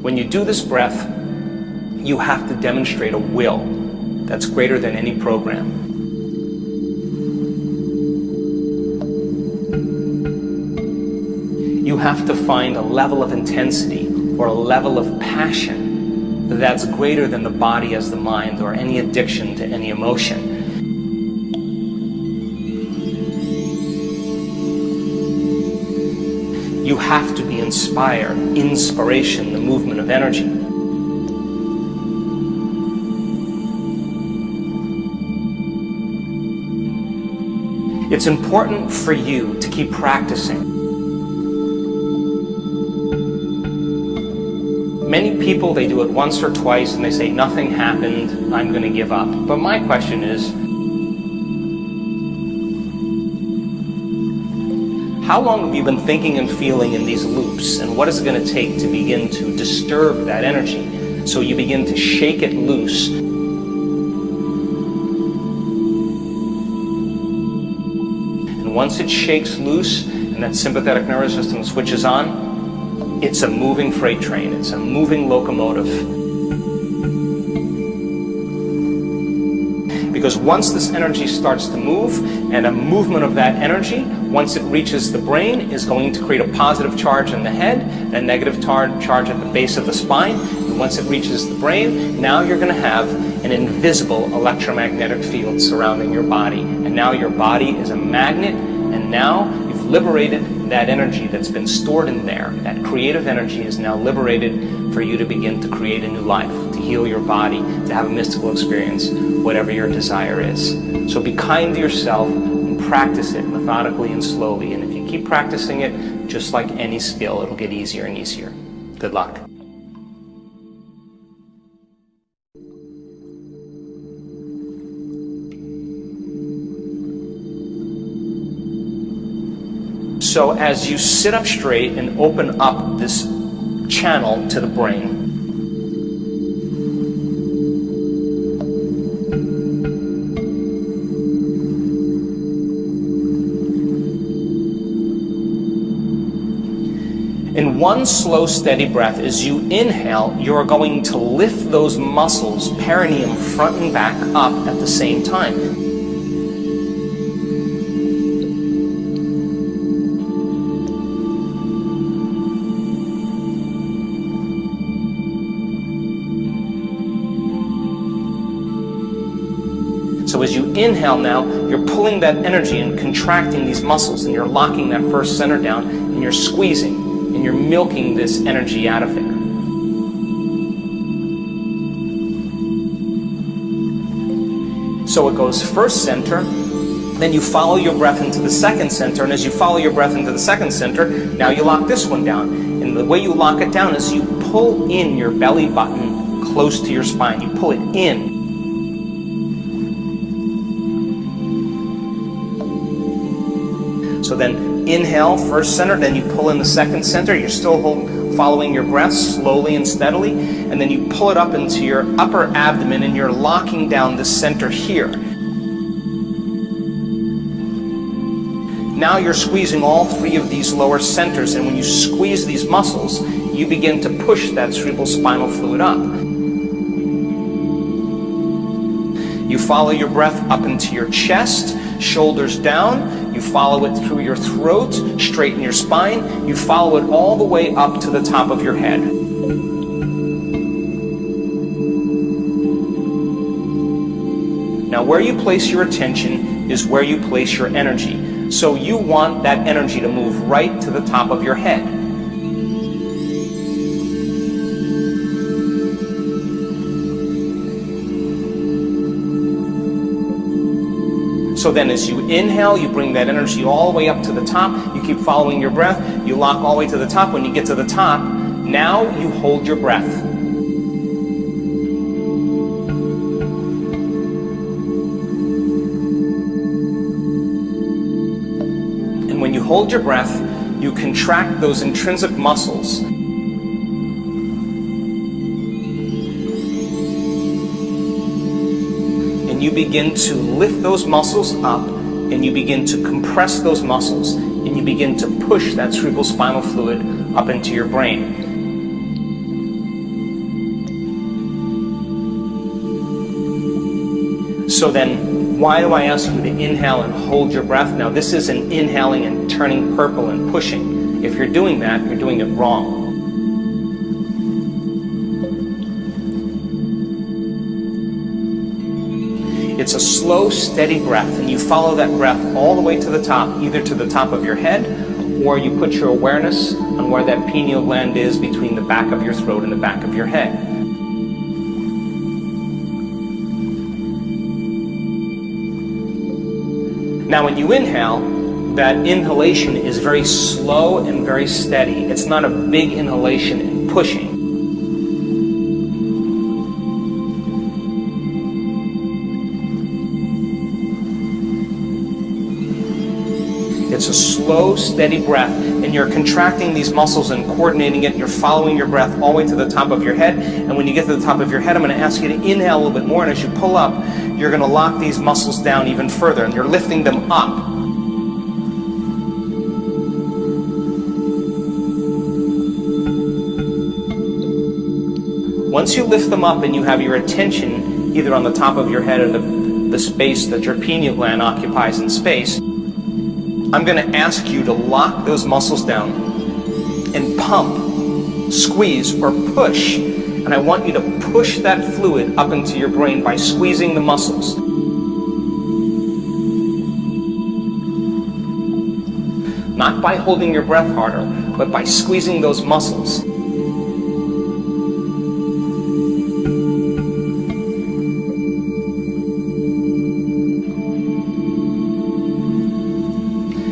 When you do this breath, you have to demonstrate a will that's greater than any program. You have to find a level of intensity or a level of passion that's greater than the body as the mind or any addiction to any emotion. You have to be inspired, inspiration, the movement of energy. It's important for you to keep practicing. Many people, they do it once or twice and they say, nothing happened, I'm going to give up. But my question is, how long have you been thinking and feeling in these loops, and what is it going to take to begin to disturb that energy so you begin to shake it loose? And once it shakes loose and that sympathetic nervous system switches on, it's a moving freight train, it's a moving locomotive. Because once this energy starts to move, and a movement of that energy, once it reaches the brain, is going to create a positive charge in the head, and a negative charge at the base of the spine. And once it reaches the brain, now you're going to have an invisible electromagnetic field surrounding your body. And now your body is a magnet, and now you've liberated that energy that's been stored in there. That creative energy is now liberated for you to begin to create a new life, to heal your body, to have a mystical experience, whatever your desire is. So be kind to yourself and practice it methodically and slowly. And if you keep practicing it, just like any skill, it'll get easier and easier. Good luck. So as you sit up straight and open up this channel to the brain, in one slow, steady breath, as you inhale, you're going to lift those muscles, perineum, front and back, up at the same time. So as you inhale now, you're pulling that energy and contracting these muscles, and you're locking that first center down, and you're squeezing, and you're milking this energy out of there. So it goes first center, then you follow your breath into the second center, and as you follow your breath into the second center, now you lock this one down. And the way you lock it down is you pull in your belly button close to your spine. You pull it in. So then inhale, first center, then you pull in the second center. You're still following your breath slowly and steadily. And then you pull it up into your upper abdomen, and you're locking down the center here. Now you're squeezing all three of these lower centers. And when you squeeze these muscles, you begin to push that cerebral spinal fluid up. You follow your breath up into your chest, shoulders down. You follow it through your throat, straighten your spine. You follow it all the way up to the top of your head. Now where you place your attention is where you place your energy. So you want that energy to move right to the top of your head. So then as you inhale, you bring that energy all the way up to the top. You keep following your breath. You lock all the way to the top. When you get to the top, now you hold your breath. And when you hold your breath, you contract those intrinsic muscles. You begin to lift those muscles up, and you begin to compress those muscles, and you begin to push that cerebral spinal fluid up into your brain. So then, why do I ask you to inhale and hold your breath? Now, this isn't inhaling and turning purple and pushing. If you're doing that, you're doing it wrong. It's a slow, steady breath, and you follow that breath all the way to the top, either to the top of your head, or you put your awareness on where that pineal gland is between the back of your throat and the back of your head. Now, when you inhale, that inhalation is very slow and very steady. It's not a big inhalation and pushing. It's a slow, steady breath, and you're contracting these muscles and coordinating it. You're following your breath all the way to the top of your head, and when you get to the top of your head, I'm going to ask you to inhale a little bit more, and as you pull up, you're going to lock these muscles down even further, and you're lifting them up. Once you lift them up and you have your attention either on the top of your head or the space that your pineal gland occupies in space, I'm going to ask you to lock those muscles down and pump, squeeze, or push. And I want you to push that fluid up into your brain by squeezing the muscles. Not by holding your breath harder, but by squeezing those muscles.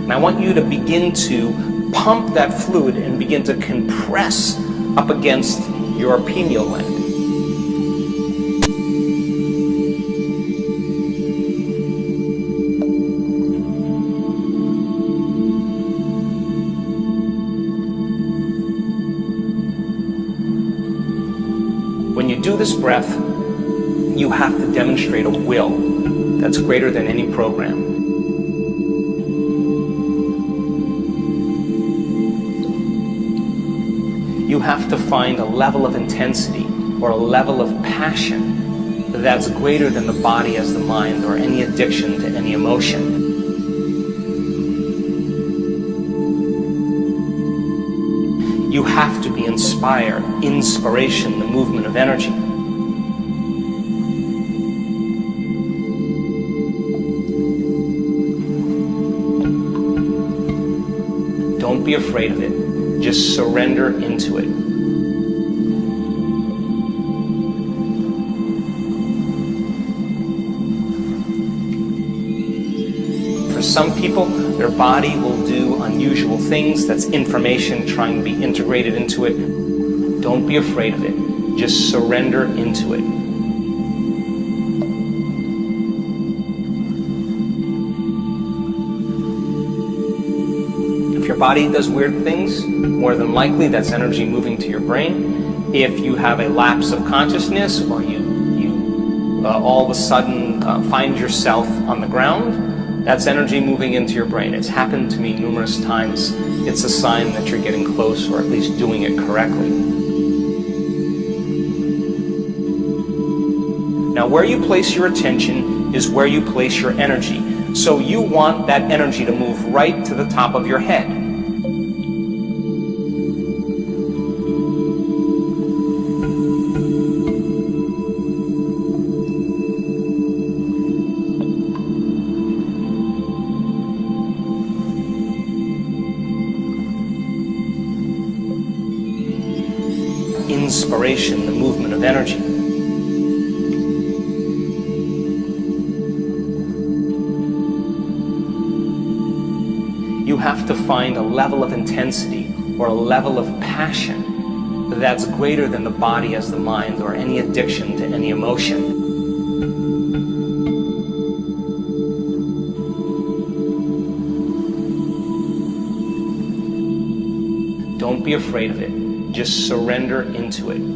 And I want you to begin to pump that fluid and begin to compress up against your pineal gland. When you do this breath, you have to demonstrate a will that's greater than any program. You have to find a level of intensity or a level of passion that's greater than the body as the mind or any addiction to any emotion. You have to be inspired, inspiration, the movement of energy. Don't be afraid of it. Just surrender into it. For some people, their body will do unusual things. That's information trying to be integrated into it. Don't be afraid of it. Just surrender into it. If your body does weird things, more than likely that's energy moving to your brain. If you have a lapse of consciousness or you all of a sudden find yourself on the ground, that's energy moving into your brain. It's happened to me numerous times. It's a sign that you're getting close or at least doing it correctly. Now, where you place your attention is where you place your energy. So you want that energy to move right to the top of your head. Inspiration, the movement of energy. You have to find a level of intensity or a level of passion that's greater than the body as the mind or any addiction to any emotion. Don't be afraid of it. Just surrender into it.